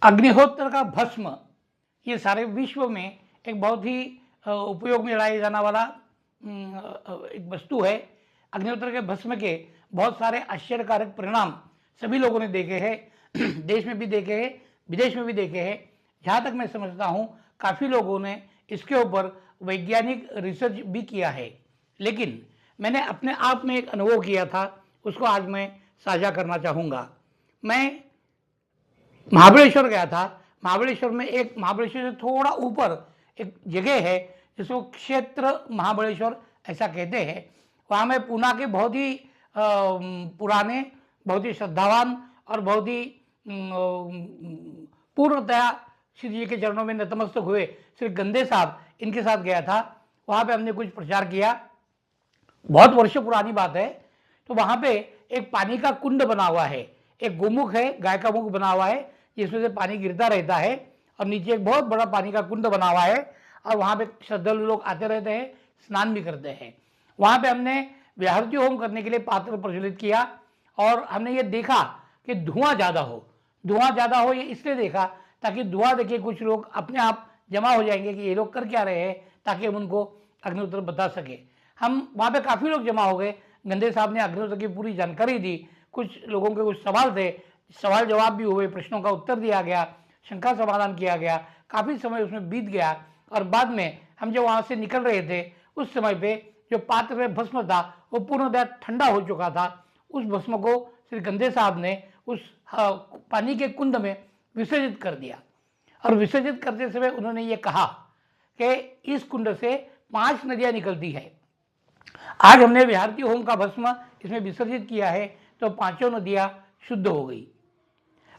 अग्निहोत्र का भस्म ये सारे विश्व में एक बहुत ही उपयोग में लाया जाने वाला एक वस्तु है। अग्निहोत्र के भस्म के बहुत सारे आश्चर्यकारक परिणाम सभी लोगों ने देखे हैं, देश में भी देखे हैं, विदेश में भी देखे हैं। जहाँ तक मैं समझता हूँ काफ़ी लोगों ने इसके ऊपर वैज्ञानिक रिसर्च भी किया है, लेकिन मैंने अपने आप में एक अनुभव किया था, उसको आज मैं साझा करना चाहूँगा। मैं महाबलेश्वर गया था। महाबलेश्वर में एक महाबलेश्वर से थोड़ा ऊपर एक जगह है जिसको क्षेत्र महाबलेश्वर ऐसा कहते हैं। वहाँ में पूना के बहुत ही पुराने, बहुत ही श्रद्धावान और बहुत ही पूर्णतया श्री जी के चरणों में नतमस्तक हुए श्री गंदे साहब, इनके साथ गया था। वहाँ पे हमने कुछ प्रचार किया, बहुत वर्षों पुरानी बात है। तो वहाँ पे एक पानी का कुंड बना हुआ है, एक गोमुख है, गाय का मुख बना हुआ है जिसमें से पानी गिरता रहता है, और नीचे एक बहुत बड़ा पानी का कुंड बना हुआ है, और वहाँ पे श्रद्धालु लोग आते रहते हैं, स्नान भी करते हैं। वहाँ पे हमने व्याहृति होम करने के लिए पात्र प्रज्वलित किया, और हमने ये देखा कि धुआं ज़्यादा हो। ये इसलिए देखा ताकि धुआं देखिए कुछ लोग अपने आप जमा हो जाएंगे कि ये लोग कर क्या रहे हैं, ताकि हम उनको अग्निहोत्र बता सके। हम वहाँ पे काफ़ी लोग जमा हो गए। गंदे साहब ने अग्निहोत्र की पूरी जानकारी दी, कुछ लोगों के कुछ सवाल थे, सवाल जवाब भी हुए, प्रश्नों का उत्तर दिया गया, शंका समाधान किया गया, काफ़ी समय उसमें बीत गया। और बाद में हम जब वहाँ से निकल रहे थे उस समय पे जो पात्र में भस्म था वो पूर्णतः ठंडा हो चुका था। उस भस्म को श्री गंदे साहब ने उस पानी के कुंड में विसर्जित कर दिया, और विसर्जित करते समय उन्होंने ये कहा कि इस कुंड से 5 नदियाँ निकलती है। आज हमने व्याहृति होम का भस्म इसमें विसर्जित किया है तो 5 नदियाँ शुद्ध हो गई।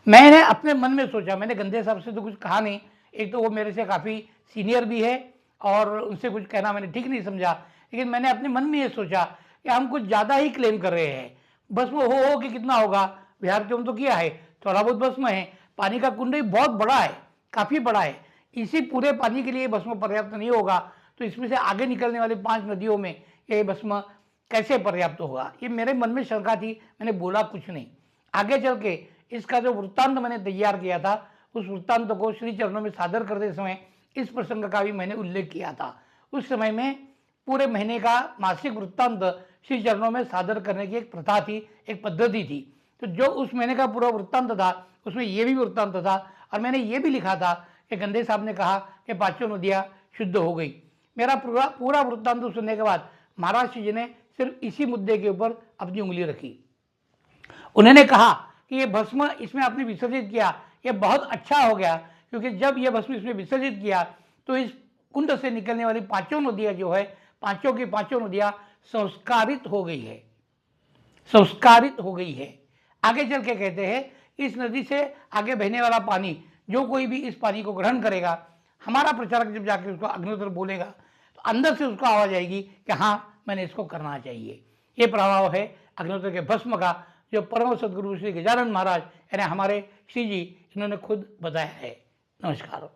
मैंने अपने मन में सोचा, मैंने गंदे साहब से तो कुछ कहा नहीं, एक तो वो मेरे से काफ़ी सीनियर भी है और उनसे कुछ कहना मैंने ठीक नहीं समझा, लेकिन मैंने अपने मन में ये सोचा कि हम कुछ ज़्यादा ही क्लेम कर रहे हैं। भस्म हो कि कितना होगा, व्याहृति होम तो किया है, थोड़ा बहुत भस्म है, पानी का कुंड ही बहुत बड़ा है, काफ़ी बड़ा है, इसी पूरे पानी के लिए भस्म पर्याप्त नहीं होगा, तो इसमें से आगे निकलने वाली 5 नदियों में ये भस्म कैसे पर्याप्त होगा। ये मेरे मन में शंका थी, मैंने बोला कुछ नहीं। आगे चल के इसका जो वृत्तांत मैंने तैयार किया था, उस वृत्तांत को श्री चरणों में सादर करते समय इस प्रसंग का भी मैंने उल्लेख किया था। उस समय में पूरे महीने का मासिक वृत्तांत श्री चरणों में सादर करने की एक प्रथा थी, एक पद्धति थी। तो जो उस महीने का पूरा वृत्तांत था उसमें ये भी वृत्तांत था, और मैंने ये भी लिखा था कि गंदे साहब ने कहा कि 5 नदियाँ शुद्ध हो गई। मेरा पूरा वृत्तांत सुनने के बाद महाराज जी ने सिर्फ इसी मुद्दे के ऊपर अपनी उंगली रखी। उन्होंने कहा कि ये भस्म इसमें आपने विसर्जित किया, ये बहुत अच्छा हो गया, क्योंकि जब ये भस्म इसमें विसर्जित किया तो इस कुंड से निकलने वाली 5 नदियाँ जो है, 5 की 5 नदियाँ संस्कारित हो गई है, संस्कारित हो गई है। आगे चल के कहते हैं इस नदी से आगे बहने वाला पानी, जो कोई भी इस पानी को ग्रहण करेगा, हमारा प्रचारक जब जाकर उसको अग्निहोत्र बोलेगा तो अंदर से उसको आवाज आएगी कि हाँ मैंने इसको करना चाहिए। ये प्रभाव है अग्निहोत्र के भस्म का, जो परम सदगुरु श्री गजानन महाराज यानी हमारे श्री जी, इन्होंने खुद बताया है। नमस्कार।